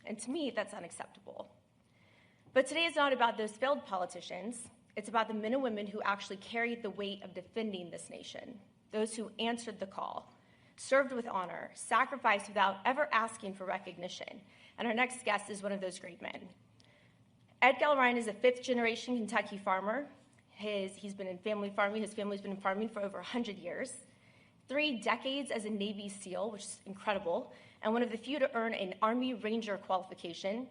And to me, that's unacceptable. But today is not about those failed politicians. It's about the men and women who actually carried the weight of defending this nation, those who answered the call, served with honor, sacrificed without ever asking for recognition. And our next guest is one of those great men. Ed Gallrein is a fifth-generation Kentucky farmer. He's been in family farming. His family's been in farming for over 100 years. 3 decades as a Navy SEAL, which is incredible, and one of the few to earn an Army Ranger qualification.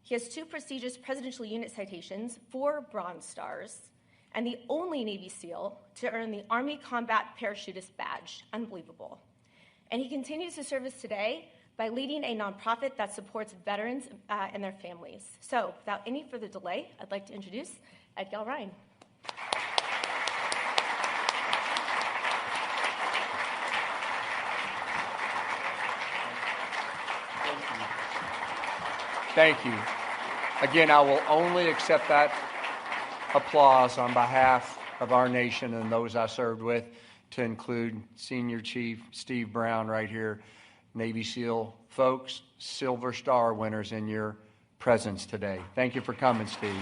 He has 2 prestigious Presidential Unit citations, 4 Bronze Stars, and the only Navy SEAL to earn the Army Combat Parachutist Badge. Unbelievable. And he continues to serve us today by leading a nonprofit that supports veterans and their families. So, without any further delay, I'd like to introduce Ed Gallrein. Thank you. Again, I will only accept that applause on behalf of our nation and those I served with, to include Senior Chief Steve Brown right here, Navy SEAL folks, Silver Star winners in your presence today. Thank you for coming, Steve.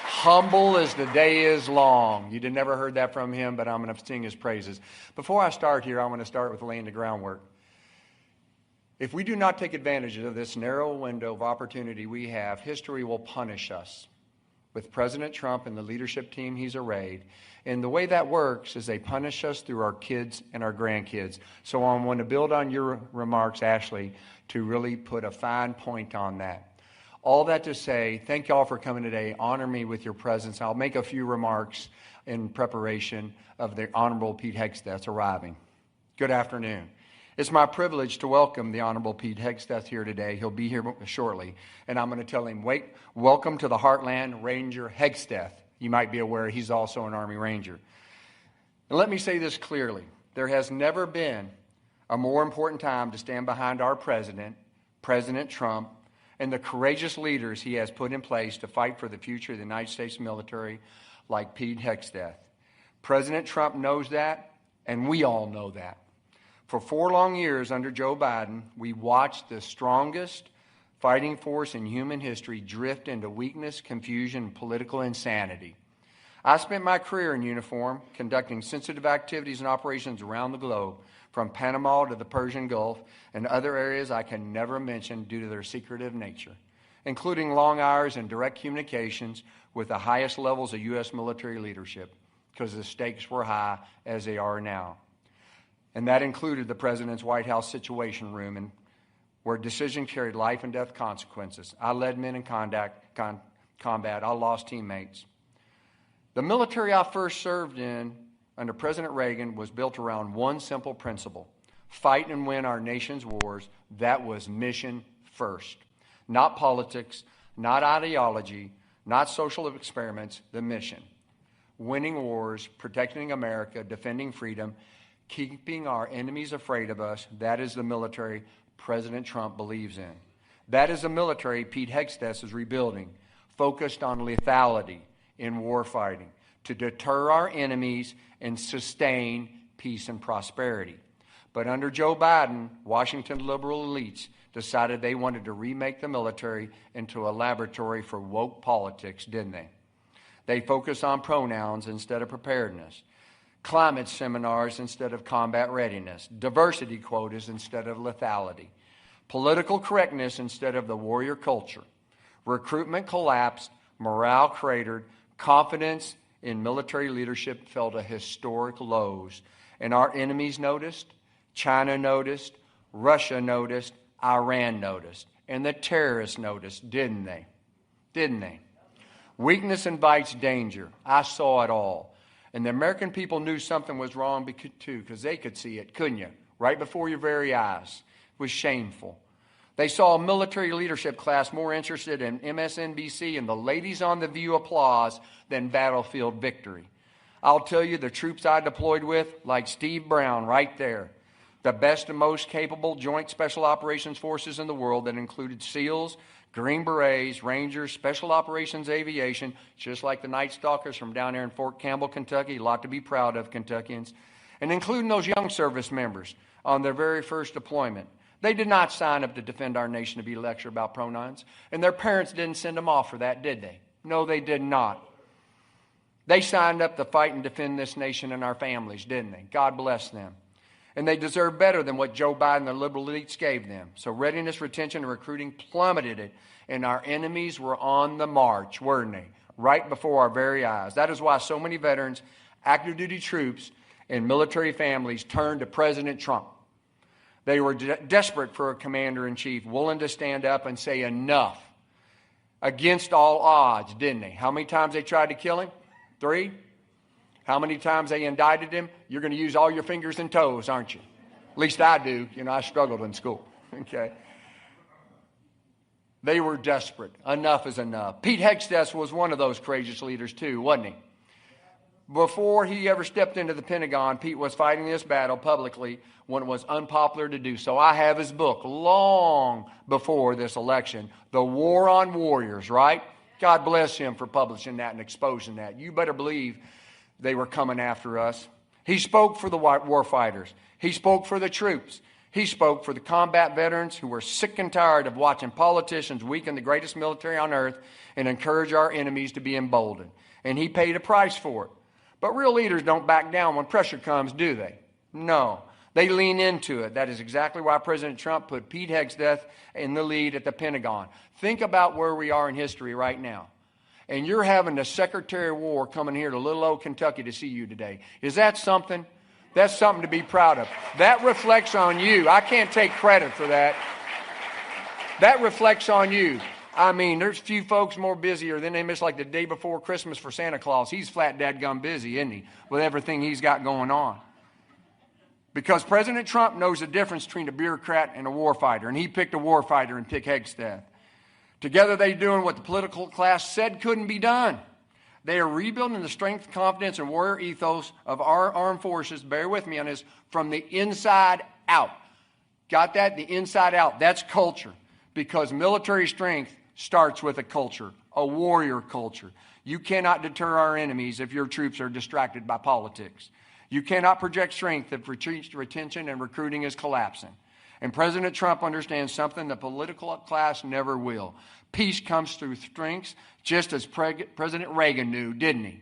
Humble as the day is long. You never heard that from him, but I'm going to sing his praises. Before I start here, I want to start with laying the groundwork. If we do not take advantage of this narrow window of opportunity we have, history will punish us with President Trump and the leadership team he's arrayed. And the way that works is they punish us through our kids and our grandkids. So I want to build on your remarks, Ashley, to really put a fine point on that. All that to say, thank y'all for coming today. Honor me with your presence. I'll make a few remarks in preparation of the Honorable Pete Hegseth arriving. Good afternoon. It's my privilege to welcome the Honorable Pete Hegseth here today. He'll be here shortly, and I'm going to tell him, welcome to the Heartland, Ranger Hegseth. You might be aware he's also an Army Ranger. And let me say this clearly. There has never been a more important time to stand behind our president, President Trump, and the courageous leaders he has put in place to fight for the future of the United States military, like Pete Hegseth. President Trump knows that, and we all know that. For 4 long years under Joe Biden, we watched the strongest fighting force in human history drift into weakness, confusion, and political insanity. I spent my career in uniform, conducting sensitive activities and operations around the globe, from Panama to the Persian Gulf and other areas I can never mention due to their secretive nature, including long hours and direct communications with the highest levels of U.S. military leadership, because the stakes were high as they are now. And that included the President's White House Situation Room, and where decisions carried life and death consequences. I led men in combat. I lost teammates. The military I first served in under President Reagan was built around one simple principle: fight and win our nation's wars. That was mission first. Not politics, not ideology, not social experiments, the mission. Winning wars, protecting America, defending freedom, keeping our enemies afraid of us, that is the military President Trump believes in. That is the military Pete Hegseth is rebuilding, focused on lethality in war fighting, to deter our enemies and sustain peace and prosperity. But under Joe Biden, Washington liberal elites decided they wanted to remake the military into a laboratory for woke politics, didn't they? They focused on pronouns instead of preparedness, climate seminars instead of combat readiness, diversity quotas instead of lethality, political correctness instead of the warrior culture. Recruitment collapsed, morale cratered, confidence in military leadership fell to historic lows. And our enemies noticed, China noticed, Russia noticed, Iran noticed, and the terrorists noticed, didn't they? Didn't they? Weakness invites danger. I saw it all. And the American people knew something was wrong too, because they could see it, couldn't you? Right before your very eyes. It was shameful. They saw a military leadership class more interested in MSNBC and the ladies on The View applause than battlefield victory. I'll tell you, the troops I deployed with, like Steve Brown right there, the best and most capable joint special operations forces in the world that included SEALs, Green Berets, Rangers, Special Operations Aviation, just like the Night Stalkers from down there in Fort Campbell, Kentucky, a lot to be proud of, Kentuckians, and including those young service members on their very first deployment. They did not sign up to defend our nation to be lectured about pronouns. And their parents didn't send them off for that, did they? No, they did not. They signed up to fight and defend this nation and our families, didn't they? God bless them. And they deserve better than what Joe Biden and the liberal elites gave them. So readiness, retention, and recruiting plummeted it, and our enemies were on the march, weren't they? Right before our very eyes. That is why so many veterans, active duty troops, and military families turned to President Trump. They were desperate for a commander-in-chief willing to stand up and say enough against all odds, didn't they? How many times they tried to kill him? 3? How many times they indicted him? You're going to use all your fingers and toes, aren't you? At least I do. You know, I struggled in school. Okay. They were desperate. Enough is enough. Pete Hegseth was one of those courageous leaders too, wasn't he? Before he ever stepped into the Pentagon, Pete was fighting this battle publicly when it was unpopular to do so. I have his book long before this election, The War on Warriors, right? God bless him for publishing that and exposing that. You better believe they were coming after us. He spoke for the war fighters. He spoke for the troops. He spoke for the combat veterans who were sick and tired of watching politicians weaken the greatest military on earth and encourage our enemies to be emboldened. And he paid a price for it. But real leaders don't back down when pressure comes, do they? No. They lean into it. That is exactly why President Trump put Pete Hegseth in the lead at the Pentagon. Think about where we are in history right now. And you're having the Secretary of War coming here to little old Kentucky to see you today. Is that something? That's something to be proud of. That reflects on you. I can't take credit for that. That reflects on you. I mean, there's few folks more busier than they miss like the day before Christmas for Santa Claus. He's flat dadgum busy, isn't he, with everything he's got going on. Because President Trump knows the difference between a bureaucrat and a warfighter, and he picked a warfighter and picked Hegseth. Together they're doing what the political class said couldn't be done. They are rebuilding the strength, confidence, and warrior ethos of our armed forces, bear with me on this, from the inside out. Got that? The inside out. That's culture. Because military strength starts with a culture, a warrior culture. You cannot deter our enemies if your troops are distracted by politics. You cannot project strength if retention and recruiting is collapsing. And President Trump understands something the political class never will. Peace comes through strengths, just as President Reagan knew, didn't he?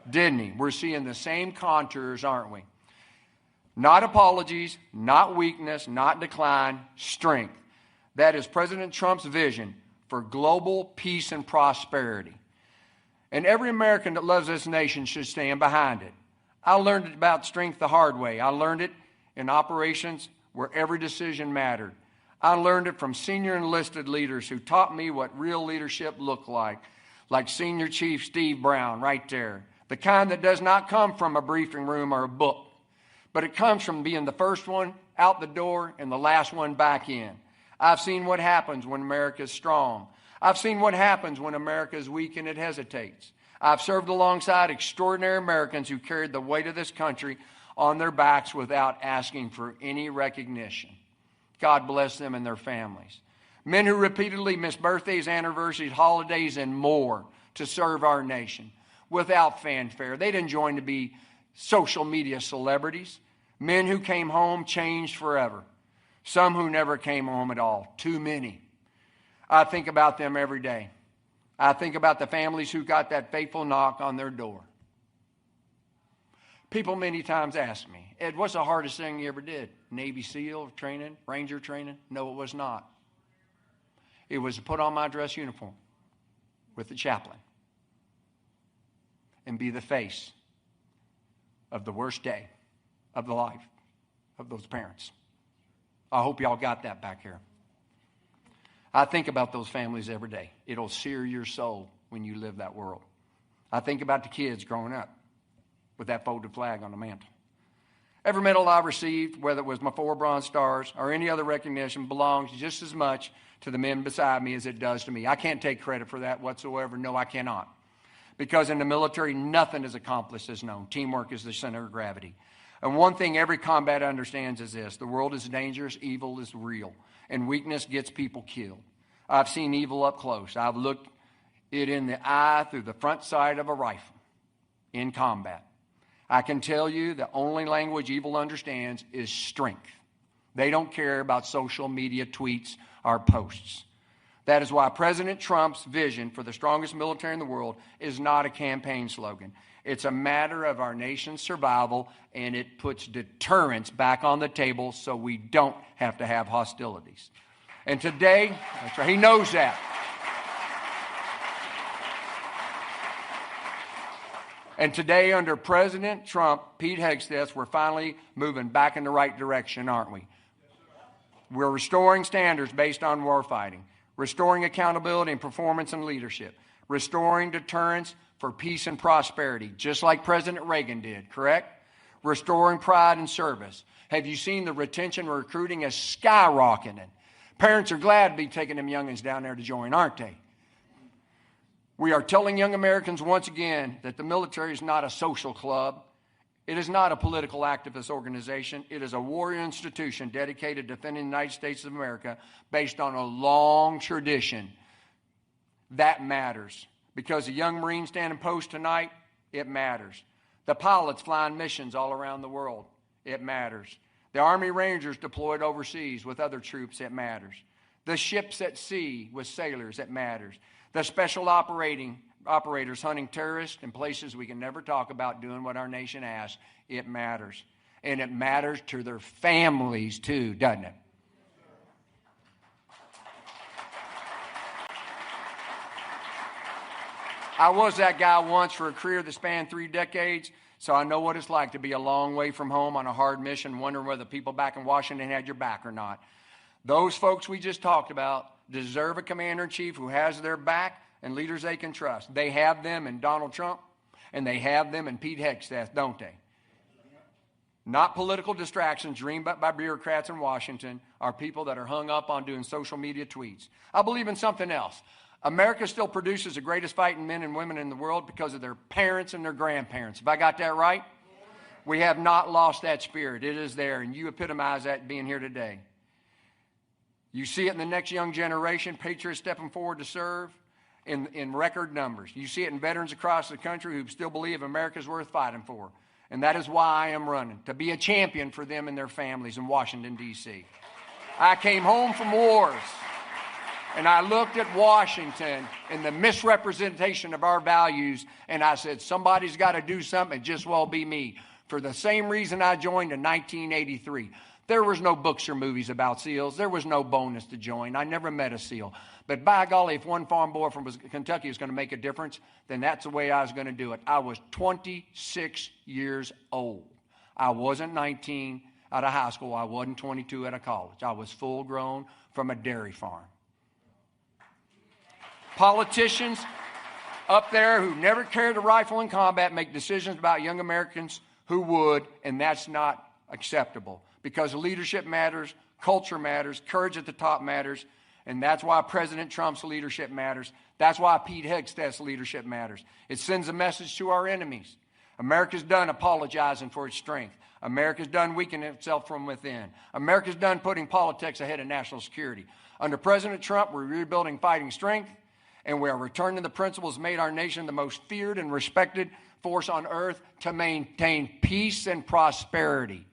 Didn't he? We're seeing the same contours, aren't we? Not apologies, not weakness, not decline, strength. That is President Trump's vision for global peace and prosperity. And every American that loves this nation should stand behind it. I learned about strength the hard way. I learned it in operations where every decision mattered. I learned it from senior enlisted leaders who taught me what real leadership looked like Senior Chief Steve Brown right there. The kind that does not come from a briefing room or a book, but it comes from being the first one out the door and the last one back in. I've seen what happens when America is strong. I've seen what happens when America is weak and it hesitates. I've served alongside extraordinary Americans who carried the weight of this country on their backs without asking for any recognition. God bless them and their families. Men who repeatedly miss birthdays, anniversaries, holidays, and more to serve our nation without fanfare. They didn't join to be social media celebrities. Men who came home changed forever. Some who never came home at all. Too many. I think about them every day. I think about the families who got that fateful knock on their door. People many times ask me, Ed, what's the hardest thing you ever did? Navy SEAL training, Ranger training? No, it was not. It was to put on my dress uniform with the chaplain and be the face of the worst day of the life of those parents. I hope y'all got that back here. I think about those families every day. It'll sear your soul when you live that world. I think about the kids growing up with that folded flag on the mantle. Every medal I received, whether it was my 4 Bronze Stars or any other recognition, belongs just as much to the men beside me as it does to me. I can't take credit for that whatsoever. No, I cannot. Because in the military, nothing is accomplished as known. Teamwork is the center of gravity. And one thing every combat understands is this: the world is dangerous, evil is real, and weakness gets people killed. I've seen evil up close. I've looked it in the eye through the front sight of a rifle in combat. I can tell you the only language evil understands is strength. They don't care about social media tweets or posts. That is why President Trump's vision for the strongest military in the world is not a campaign slogan. It's a matter of our nation's survival, and it puts deterrence back on the table so we don't have to have hostilities. And today, that's right, he knows that. And today, under President Trump, Pete Hegseth, we're finally moving back in the right direction, aren't we? We're restoring standards based on warfighting, restoring accountability and performance and leadership, restoring deterrence for peace and prosperity, just like President Reagan did, correct? Restoring pride and service. Have you seen the retention and recruiting is skyrocketing? Parents are glad to be taking them youngins down there to join, aren't they? We are telling young Americans once again that the military is not a social club. It is not a political activist organization. It is a warrior institution dedicated to defending the United States of America based on a long tradition. That matters. Because the young Marines standing post tonight, it matters. The pilots flying missions all around the world, it matters. The Army Rangers deployed overseas with other troops, it matters. The ships at sea with sailors, it matters. The special operators hunting terrorists in places we can never talk about doing what our nation asks, it matters. And it matters to their families too, doesn't it? I was that guy once for a career that spanned 3 decades, so I know what it's like to be a long way from home on a hard mission, wondering whether the people back in Washington had your back or not. Those folks we just talked about deserve a commander-in-chief who has their back and leaders they can trust. They have them in Donald Trump, and they have them in Pete Hegseth, don't they? Not political distractions dreamed up by bureaucrats in Washington or people that are hung up on doing social media tweets. I believe in something else. America still produces the greatest fighting men and women in the world because of their parents and their grandparents. Have I got that right? We have not lost that spirit. It is there, and you epitomize that being here today. You see it in the next young generation, patriots stepping forward to serve in record numbers. You see it in veterans across the country who still believe America's worth fighting for. And that is why I am running, to be a champion for them and their families in Washington, D.C. I came home from wars, and I looked at Washington and the misrepresentation of our values, and I said, somebody's got to do something. It just won't be me. For the same reason I joined in 1983. There was no books or movies about SEALs. There was no bonus to join. I never met a SEAL. But by golly, if one farm boy from Kentucky was going to make a difference, then that's the way I was going to do it. I was 26 years old. I wasn't 19 out of high school. I wasn't 22 out of college. I was full grown from a dairy farm. Politicians up there who never carried a rifle in combat make decisions about young Americans who would, and that's not acceptable. Because leadership matters, culture matters, courage at the top matters, and that's why President Trump's leadership matters. That's why Pete Hegseth's leadership matters. It sends a message to our enemies. America's done apologizing for its strength. America's done weakening itself from within. America's done putting politics ahead of national security. Under President Trump, we're rebuilding fighting strength, and we are returning the principles that made our nation the most feared and respected force on earth to maintain peace and prosperity.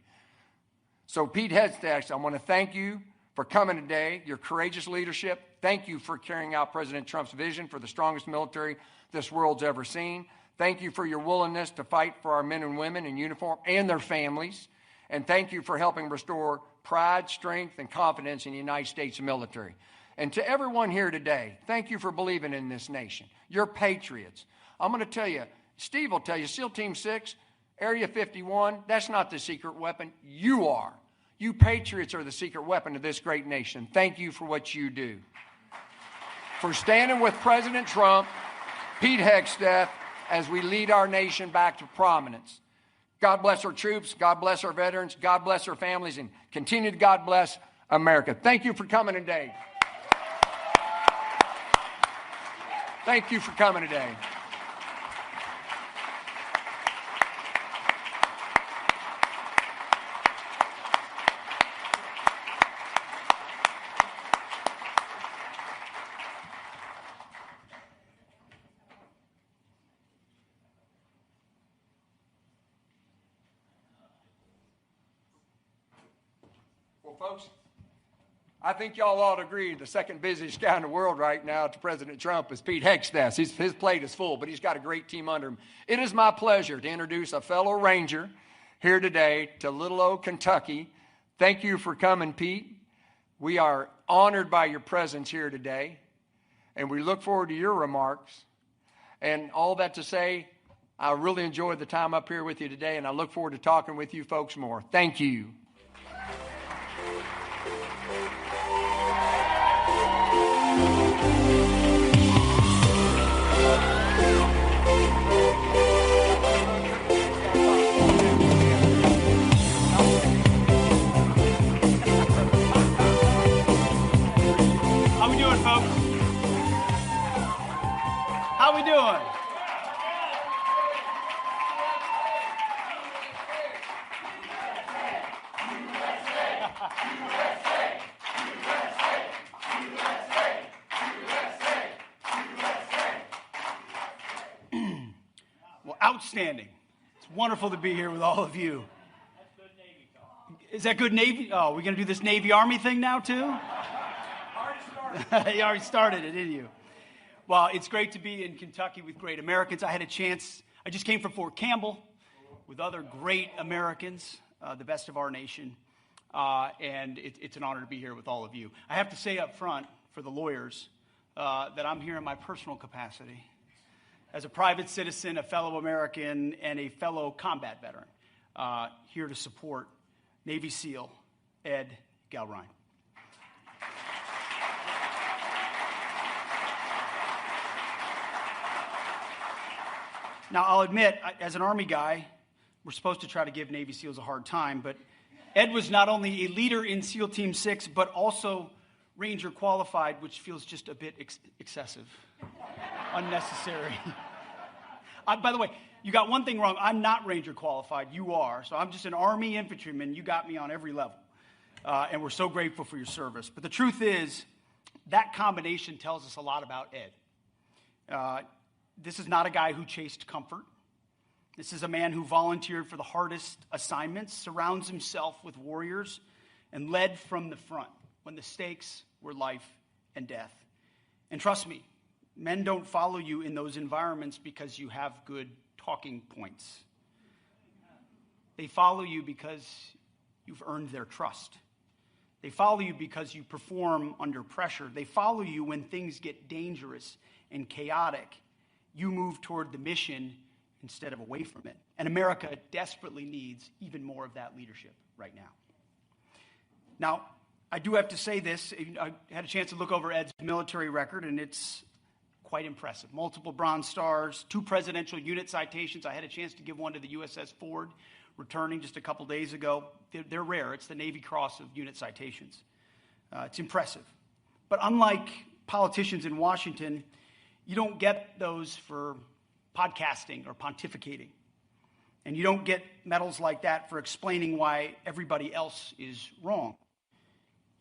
So Pete Hegseth, I want to thank you for coming today, your courageous leadership. Thank you for carrying out President Trump's vision for the strongest military this world's ever seen. Thank you for your willingness to fight for our men and women in uniform and their families. And thank you for helping restore pride, strength, and confidence in the United States military. And to everyone here today, thank you for believing in this nation. You're patriots. I'm going to tell you, Steve will tell you, SEAL Team 6, Area 51, that's not the secret weapon. You are. You patriots are the secret weapon of this great nation. Thank you for what you do. For standing with President Trump, Pete Hegseth, as we lead our nation back to prominence. God bless our troops. God bless our veterans. God bless our families. And continue to God bless America. Thank you for coming today. Thank you for coming today. Well, folks, I think y'all ought to agree the second busiest guy in the world right now to President Trump is Pete Hegseth. His plate is full, but he's got a great team under him. It is my pleasure to introduce a fellow Ranger here today to little old Kentucky. Thank you for coming, Pete. We are honored by your presence here today, and we look forward to your remarks. And all that to say, I really enjoyed the time up here with you today, and I look forward to talking with you folks more. Thank you. How we doing, folks? How we doing? Well, outstanding. It's wonderful to be here with all of you. That's good Navy talk. Is that good Navy? Oh, we're going to do this Navy-Army thing now, too? Already started. You already started it, didn't you? Well, it's great to be in Kentucky with great Americans. I just came from Fort Campbell with other great Americans, the best of our nation, and it's an honor to be here with all of you. I have to say up front, for the lawyers, that I'm here in my personal capacity as a private citizen, a fellow American, and a fellow combat veteran, here to support Navy SEAL Ed Gallrein. Now, I'll admit, as an Army guy, we're supposed to try to give Navy SEALs a hard time, but Ed was not only a leader in SEAL Team 6, but also Ranger qualified, which feels just a bit excessive, unnecessary. By the way, you got one thing wrong. I'm not Ranger qualified. You are. So I'm just an Army infantryman. You got me on every level. And we're so grateful for your service. But the truth is, that combination tells us a lot about Ed. This is not a guy who chased comfort. This is a man who volunteered for the hardest assignments, surrounds himself with warriors, and led from the front when the stakes were life and death. And trust me, men don't follow you in those environments because you have good talking points. They follow you because you've earned their trust. They follow you because you perform under pressure. They follow you when things get dangerous and chaotic. You move toward the mission instead of away from it. And America desperately needs even more of that leadership right now. Now, I do have to say this. I had a chance to look over Ed's military record, and it's quite impressive. Multiple Bronze Stars, 2 presidential unit citations. I had a chance to give one to the USS Ford, returning just a couple days ago. They're rare. It's the Navy Cross of unit citations. It's impressive. But unlike politicians in Washington, you don't get those for podcasting or pontificating. And you don't get medals like that for explaining why everybody else is wrong.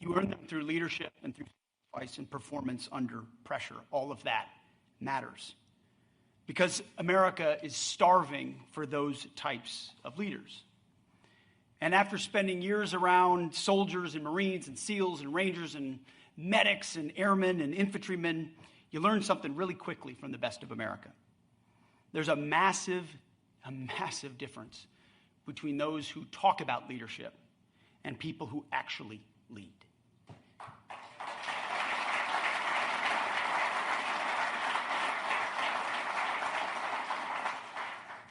You earn them through leadership and through sacrifice and performance under pressure. All of that matters. Because America is starving for those types of leaders. And after spending years around soldiers and Marines and SEALs and Rangers and medics and airmen and infantrymen, you learn something really quickly from the best of America. There's a massive difference between those who talk about leadership and people who actually lead.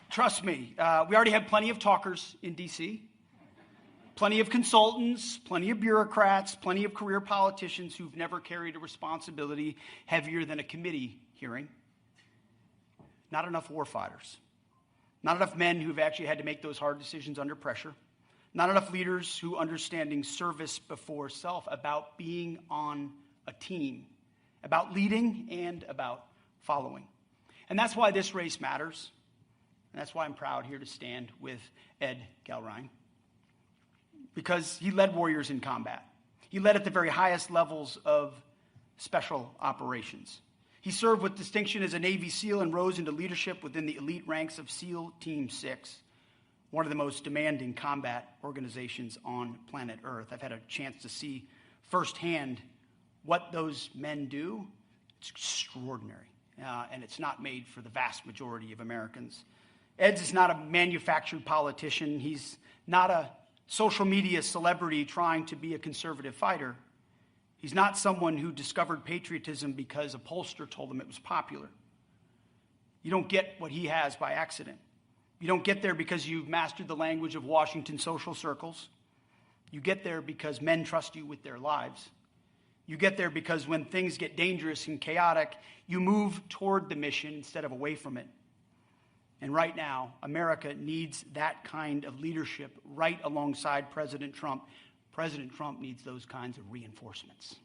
Trust me, we already have plenty of talkers in D.C., plenty of consultants, plenty of bureaucrats, plenty of career politicians who've never carried a responsibility heavier than a committee hearing. Not enough warfighters. Not enough men who've actually had to make those hard decisions under pressure. Not enough leaders who understanding service before self, about being on a team, about leading and about following. And that's why this race matters. And that's why I'm proud here to stand with Ed Gallrein. Because he led warriors in combat. He led at the very highest levels of special operations. He served with distinction as a Navy SEAL and rose into leadership within the elite ranks of SEAL Team 6, one of the most demanding combat organizations on planet Earth. I've had a chance to see firsthand what those men do. It's extraordinary, and it's not made for the vast majority of Americans. Ed is not a manufactured politician. He's not a social media celebrity trying to be a conservative fighter. He's not someone who discovered patriotism because a pollster told him it was popular. You don't get what he has by accident. You don't get there because you've mastered the language of Washington social circles. You get there because men trust you with their lives. You get there because when things get dangerous and chaotic, you move toward the mission instead of away from it. And right now, America needs that kind of leadership right alongside President Trump. President Trump needs those kinds of reinforcements.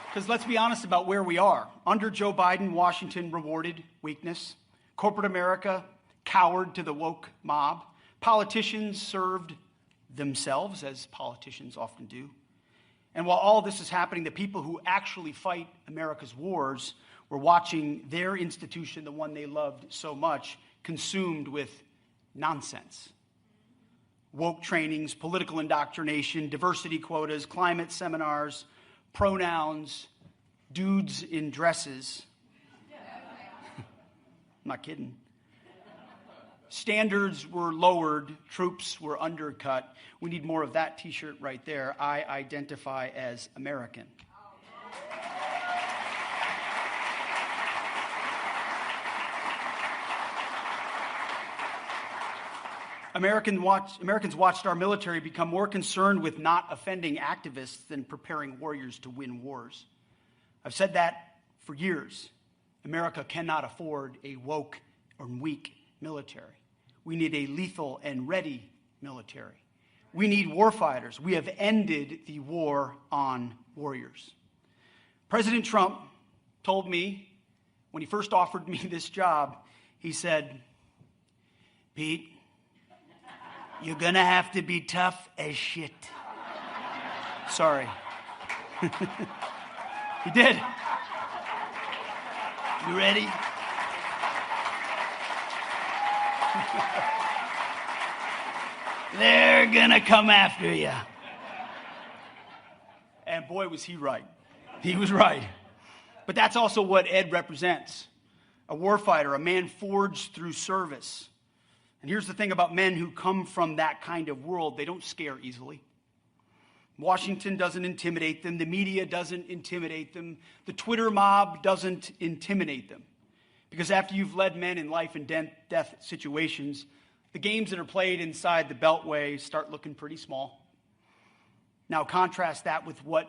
Because let's be honest about where we are. Under Joe Biden, Washington rewarded weakness. Corporate America cowered to the woke mob. Politicians served themselves, as politicians often do. And while all this is happening, the people who actually fight America's wars were watching their institution, the one they loved so much, consumed with nonsense. Woke trainings, political indoctrination, diversity quotas, climate seminars, pronouns, dudes in dresses. I'm not kidding. Standards were lowered, troops were undercut. We need more of that t-shirt right there. I identify as American. Americans watched our military become more concerned with not offending activists than preparing warriors to win wars. I've said that for years. America cannot afford a woke or weak military. We need a lethal and ready military. We need warfighters. We have ended the war on warriors. President Trump told me when he first offered me this job, he said, "Pete, you're going to have to be tough as shit." Sorry. He did. You ready? They're going to come after you. And boy, was he right. He was right. But that's also what Ed represents. A warfighter, a man forged through service. And here's the thing about men who come from that kind of world, they don't scare easily. Washington doesn't intimidate them. The media doesn't intimidate them. The Twitter mob doesn't intimidate them. Because after you've led men in life and death situations, the games that are played inside the Beltway start looking pretty small. Now contrast that with what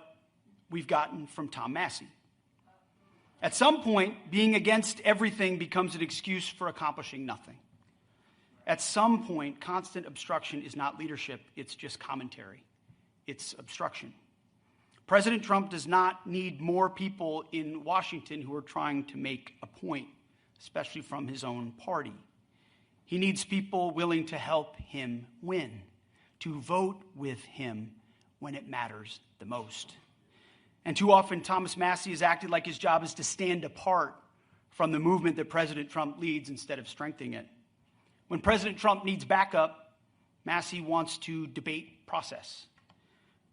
we've gotten from Tom Massie. At some point, being against everything becomes an excuse for accomplishing nothing. At some point, constant obstruction is not leadership, it's just commentary. It's obstruction. President Trump does not need more people in Washington who are trying to make a point, especially from his own party. He needs people willing to help him win, to vote with him when it matters the most. And too often, Thomas Massie has acted like his job is to stand apart from the movement that President Trump leads instead of strengthening it. When President Trump needs backup, Massie wants to debate process.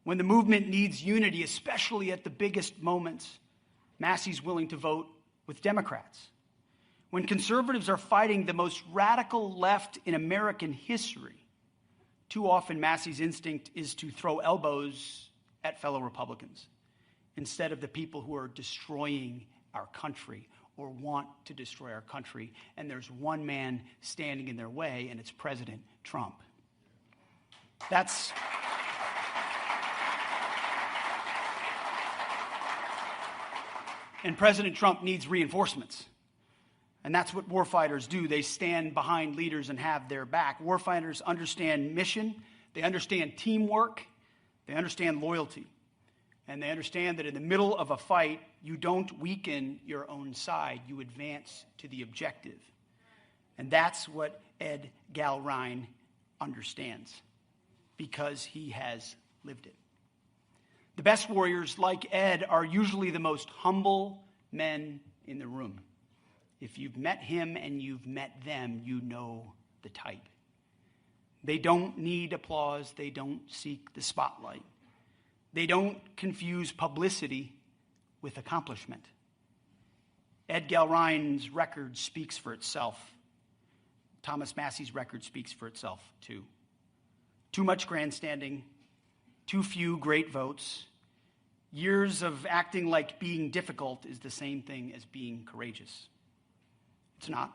When the movement needs unity, especially at the biggest moments, Massie's willing to vote with Democrats. When conservatives are fighting the most radical left in American history, too often Massie's instinct is to throw elbows at fellow Republicans instead of the people who are destroying our country or want to destroy our country. And there's one man standing in their way, and it's President Trump. And President Trump needs reinforcements. And that's what warfighters do. They stand behind leaders and have their back. Warfighters understand mission. They understand teamwork. They understand loyalty. And they understand that in the middle of a fight, you don't weaken your own side. You advance to the objective. And that's what Ed Gallrein understands because he has lived it. The best warriors, like Ed, are usually the most humble men in the room. If you've met him and you've met them, you know the type. They don't need applause. They don't seek the spotlight. They don't confuse publicity with accomplishment. Ed Gallreine's record speaks for itself. Thomas Massie's record speaks for itself, too. Too much grandstanding, too few great votes. Years of acting like being difficult is the same thing as being courageous. It's not.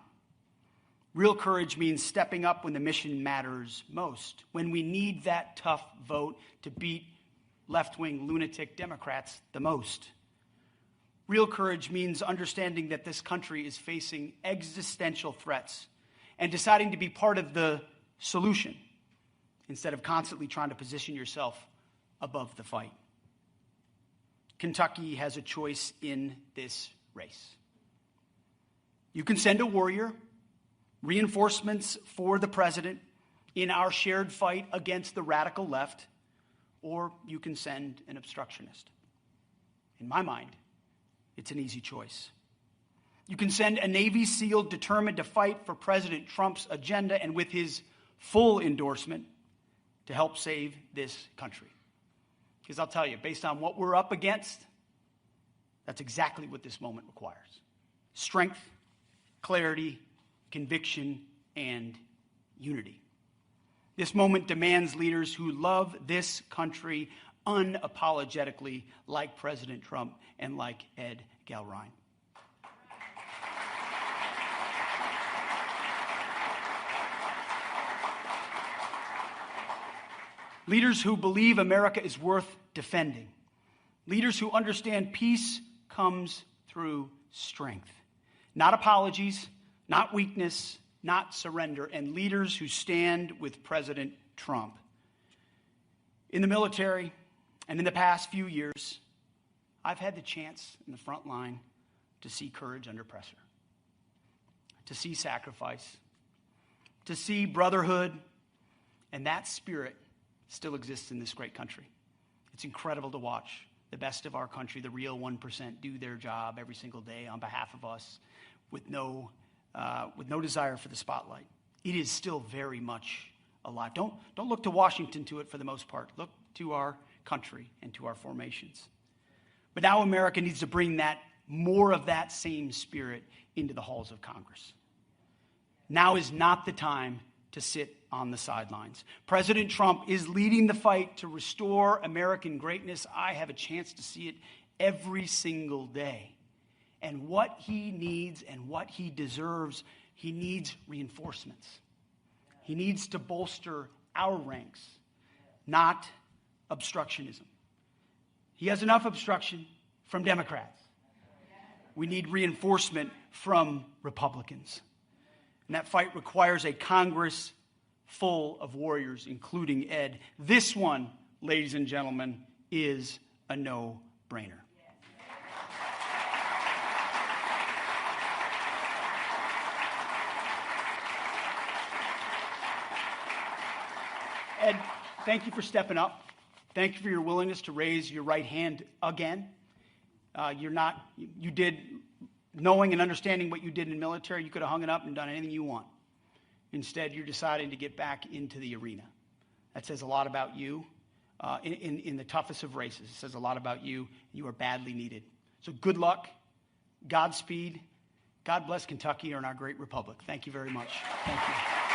Real courage means stepping up when the mission matters most, when we need that tough vote to beat left-wing lunatic Democrats the most. Real courage means understanding that this country is facing existential threats and deciding to be part of the solution instead of constantly trying to position yourself above the fight. Kentucky has a choice in this race. You can send a warrior, reinforcements for the president in our shared fight against the radical left, or you can send an obstructionist. In my mind, it's an easy choice. You can send a Navy SEAL determined to fight for President Trump's agenda and with his full endorsement to help save this country. Because I'll tell you, based on what we're up against, that's exactly what this moment requires. Strength, clarity, conviction, and unity. This moment demands leaders who love this country unapologetically, like President Trump and like Ed Gallrein. Leaders who believe America is worth defending. Leaders who understand peace comes through strength. Not apologies, not weakness, not surrender. And leaders who stand with President Trump. In the military and in the past few years, I've had the chance in the front line to see courage under pressure, to see sacrifice, to see brotherhood, and that spirit still exists in this great country. It's incredible to watch the best of our country, the real 1%, do their job every single day on behalf of us with no desire for the spotlight. It is still very much alive. Don't look to Washington to it for the most part. Look to our country and to our formations. But now America needs to bring more of that same spirit into the halls of Congress. Now is not the time to sit on the sidelines. President Trump is leading the fight to restore American greatness. I have a chance to see it every single day. And what he needs and what he deserves, he needs reinforcements. He needs to bolster our ranks, not obstructionism. He has enough obstruction from Democrats. We need reinforcement from Republicans. And that fight requires a Congress full of warriors, including Ed. This one, ladies and gentlemen, is a no-brainer. Ed, thank you for stepping up. Thank you for your willingness to raise your right hand again. You did, knowing and understanding what you did in the military, you could have hung it up and done anything you want. Instead, you're deciding to get back into the arena. That says a lot about you in the toughest of races. It says a lot about you. You are badly needed. So good luck, Godspeed. God bless Kentucky and our great republic. Thank you very much. Thank you.